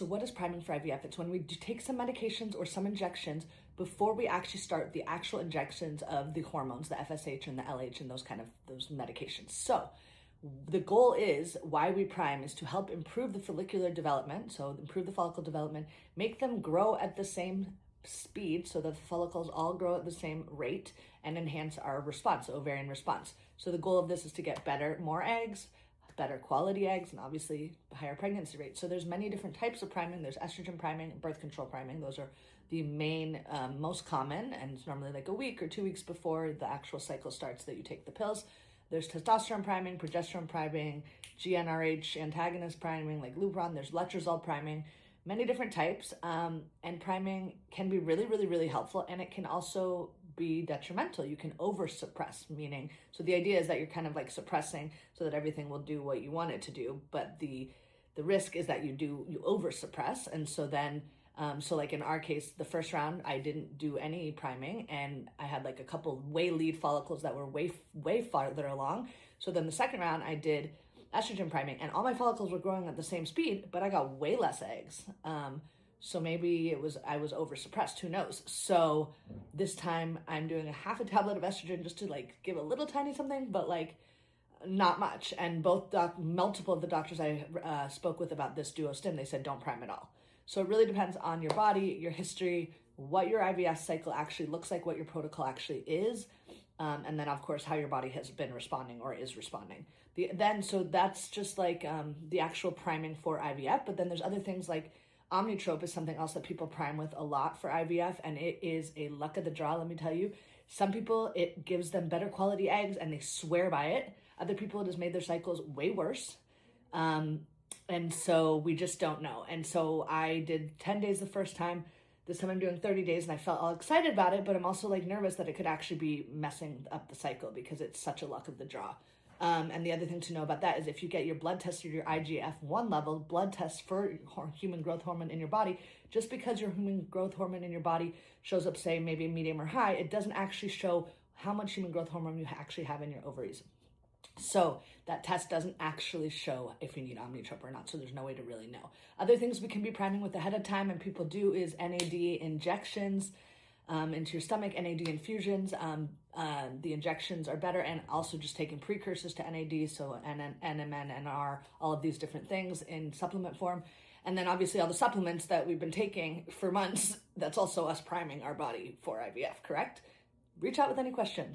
So what is priming for IVF? It's when we take some medications or some injections before we actually start the actual injections of the hormones, the FSH and the LH and those medications. So the goal is, why we prime is to help improve the follicular development, so improve the follicle development, make them grow at the same speed so that the follicles all grow at the same rate, and enhance our response, ovarian response. So the goal of this is to get more eggs, better quality eggs, and obviously higher pregnancy rate. So there's many different types of priming. There's estrogen priming, birth control priming. Those are the main, most common, and it's normally like a week or 2 weeks before the actual cycle starts that you take the pills. There's testosterone priming, progesterone priming, GnRH antagonist priming like Lupron. There's letrozole priming, many different types. And priming can be really, really, really helpful, and it can also be detrimental. You can over suppress, meaning, so the idea is that you're kind of like suppressing so that everything will do what you want it to do, but the risk is that you over suppress. And so then so like in our case, the first round I didn't do any priming, and I had like a couple way lead follicles that were way farther along. So then the second round I did estrogen priming, and all my follicles were growing at the same speed, but I got way less eggs. So maybe I was over suppressed, who knows? So this time I'm doing a half a tablet of estrogen just to like give a little tiny something, but like not much. And multiple of the doctors I spoke with about this DuoStim, they said don't prime at all. So it really depends on your body, your history, what your IVF cycle actually looks like, what your protocol actually is, and then of course how your body has been responding or is responding. So that's just like the actual priming for IVF. But then there's other things like Omnitrope is something else that people prime with a lot for IVF, and it is a luck of the draw, let me tell you. Some people, it gives them better quality eggs and they swear by it. Other people, it has made their cycles way worse. And so we just don't know. And so I did 10 days the first time. This time I'm doing 30 days, and I felt all excited about it, but I'm also like nervous that it could actually be messing up the cycle because it's such a luck of the draw. And the other thing to know about that is if you get your blood test or your IGF-1 level, blood test for human growth hormone in your body, just because your human growth hormone in your body shows up, say, maybe medium or high, it doesn't actually show how much human growth hormone you actually have in your ovaries. So that test doesn't actually show if you need Omnitrope or not, so there's no way to really know. Other things we can be priming with ahead of time, and people do, is NAD injections into your stomach, NAD infusions. The injections are better, and also just taking precursors to NAD, so NMN, NR, all of these different things in supplement form. And then obviously all the supplements that we've been taking for months, that's also us priming our body for IVF, correct? Reach out with any questions.